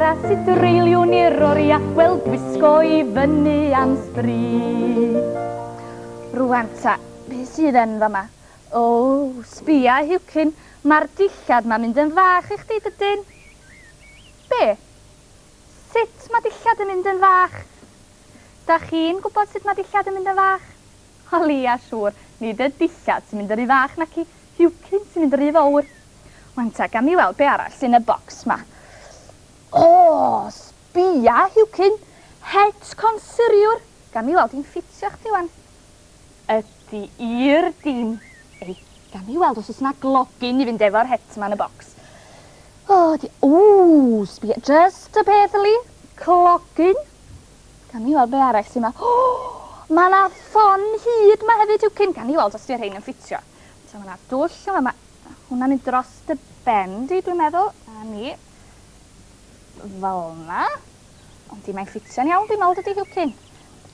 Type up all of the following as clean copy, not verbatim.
bara sydd dreiliwn i'r oria, wel gwisgo I fyny am sbri. Rwan ta, beth sydd yn fama? O, sbia Huwcyn, mae'r dillad ma'n mynd yn fach I chdi dydyn. Be? Sut mae dillad yn mynd yn fach? Da chi'n gwybod sut mae dillad yn mynd yn fach? O lia, siŵr, nid y dillad sy'n mynd yn rhy fach nac I Huwcyn sy'n mynd yn rhy fawr. Wan ta, gam I weld be arall sy'n y bocs ma. O, sbia Huwcyn, het consuriwr. Gam I weld i'n ffitio chdi wan. Ydy i'r dim. Ei, gam I weld os oes yna glogin I fynd efo'r het ma yn y bocs. O, sbia, just y peth yli, clogin. Gam I weld be arall sy'n ma. Mae yna ffon hyd ma hefyd Huwcyn. Gam I weld os di'r rhain yn ffitio. So mae yna dwll yma. Hwna'n mynd dros dy ben di, dwi'n meddwl. A ni. Fel na. Ond mae'n ffitio'n iawn, dwi'n meddwl dydi Huwcyn.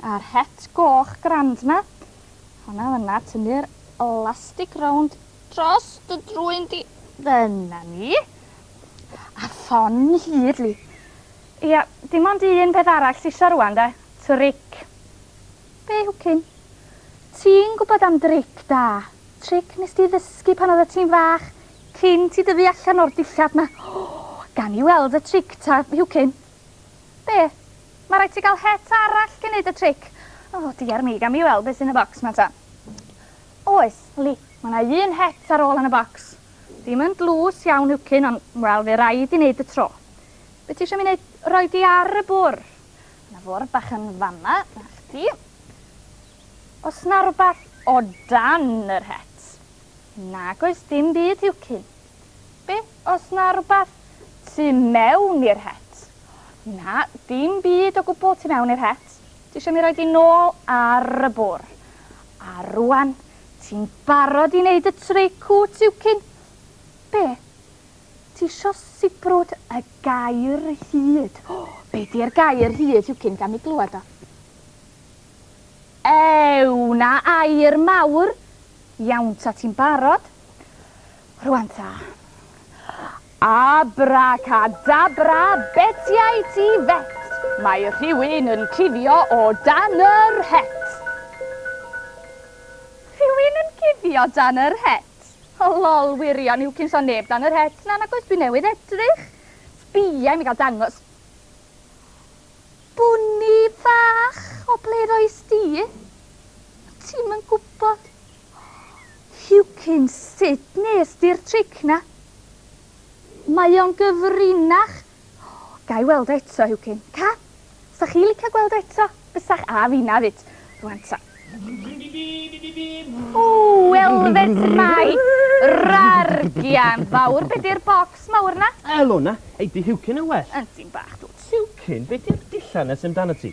A'r het goch grand ma. Hwna fyna, tynnu'r elastic round dros dy drwy'n di. Dyna ni. A ffon hyd li. Ia, dim ond un peth arall sy'n isio rwan, da. Tric. Be, Huwcyn? Ti'n gwybod am dric da? Tric nes ti ddysgu pan oedd ti'n fach, cyn ti dyfu allan o'r dillad ma. Gan I weld y tric ta, Huwcyn. Be? Mae rhaid ti gael het arall gen neud y tric. O, diar mi, gan I weld beth sy'n y bocs ma ta. Oes, li, mae yna un het ar ôl yn y bocs. Dim yn dlws iawn Huwcyn, ond wel, fe rhaid I wneud y tro. Be ti eisiau mi wneud roi di ar y bwr? Yna fwr bach yn fama, na chdi. Os na rhywbeth o dan yr het? Nag oes dim byd Huwcyn. Be? Os na rhywbeth tu mewn i'r het? Na, dim byd o gwbl tu mewn i'r het. Ti eisiau mi roi di nôl ar y bwr. A rwan, ti'n barod I wneud y tric wt Huwcyn? Be? Ti eisiau sibrwd y gair hyd? Be di'r gair hyd Huwcyn gam I glywed o? Ew, na air mawr. Iawn ta, ti'n barod? Rwan ta. Abracadabra, betiau ti fet. Mae rhywun yn cuddio o dan yr het. Rhywun yn cuddio dan yr het? O lol, wirion, Huwcyn so neb dan yr het. Na, nag oes dwi newydd edrych. Sbia I mi gael dangos. Bwni fach o ble oes di? Ti'm yn gwybod. Huwcyn, sut nes di'r tric na? Mae o'n gyfrinach. Ga I weld eto, Huwcyn. Ca? Sa'ch chi licio gweld eto? Bysach a fi na fyd. Rwan ta. O, elfed mai. Rargian fawr. Be di'r bocs mawr na? Elona, ei di Huwcyn yn well. Yn ti'n bach dwt. Huwcyn, be di'r dillad nes amdano ti?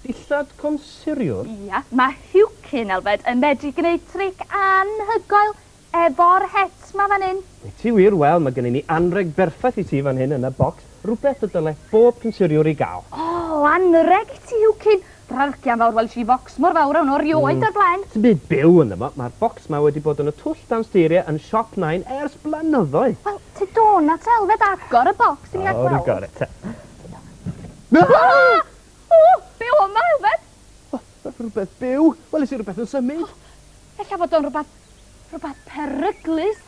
Dillad consuriwr? Ia, mae Huwcyn elfed yn medru gwneud tric anhygoel efo'r het ma fan hyn. Ti wir, wel, mae gen I ni anreg berffaith I ti fan hyn yn y bocs. Rhywbeth y dyle bob consuriwr I gael. O, anreg ti Huwcyn. Rargian fawr, wel si bocs mor fawr o'n orioed o'r blaen. Ti'n byd byw yn yma, mae'r bocs ma wedi bod yn y twll dan styriau yn siop 9 ers blynyddoedd. Wel, ti donat elfed agor y bocs i mi gael gweld. O, rwy'n gorau te. O, be o yma elfed? Rhywbeth byw? Wel, is I rhywbeth yn symud? Ella bod o'n rhywbeth peryglus.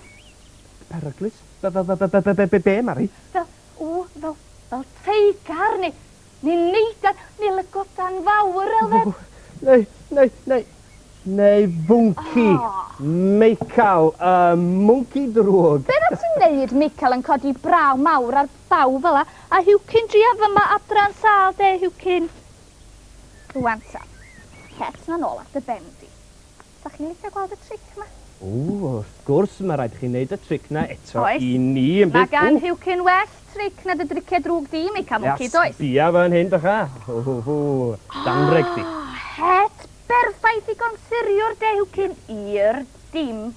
Peryglus? Be, Mari? Fel teigar neu neidar neu lygodan fawr elfed. Neu fwnci. Meical, mwnci drwg. Be na ti'n neud, Michael, yn codi braw mawr ar baw fel a Huwcyn dria fyma adran sal de, Huwcyn. Rwan ta, het na nôl at y bendi. Sa chi'n licio gweld y tric yma? O, wrth gwrs, mae rhaid chi wneud y tric na eto Oes. I ni. Mae gan Huwcyn well tric na dy driciau drwg di, Michael, mwci does? Sbia fan hyn, dych a. Danreg di. Het berffaith I consuriwr de, Huwcyn, i'r dim.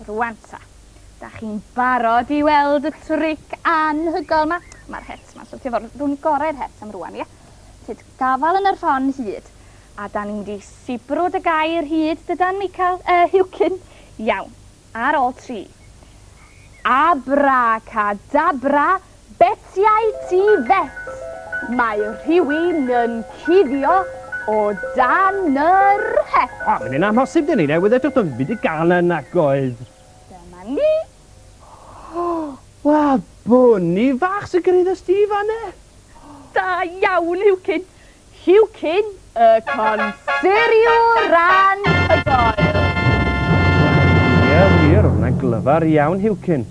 Rwan ta, da chi'n barod I weld y tric anhygoel ma. Mae'r het ma, so ti fod rhwng gorau'r het am rwan, ie? Tyd gafal yn yr ffon hyd. A da ni'n mynd I sibrwd y gair hyd, dydan, Michael, Huwcyn. Iawn, ar ôl 3. Abracadabra, Betiau ti fet. Mae rhywun yn cuddio o dan yr het. O, mae'n un amhosib dyn ni, newydd edrych o'n byd i gan yn agoedd. Dyma ni. Wel, bwni fach sy'n gyrraedd y Steve anna. Da iawn, Huwcyn. Huwcyn y Consuriwr y gael. Ie, wir, hwnna'n glyfar iawn, Huwcyn.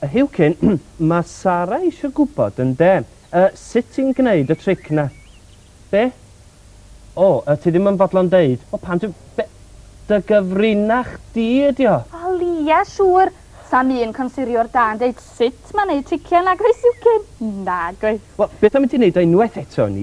Y Huwcyn, mae Sara eisiau gwybod yn de. Sut ti'n gwneud y tric na? Be? Ti ddim yn fodlon deud. Pan ti'n... Dy gyfrinach di ydi o? Wel, ie, siŵr. Sam un consuriwr da'n deud sut mae'n neud triciau nag oes, Huwcyn? Nag oes. Wel, beth am i ti wneud o unwaith eto ni?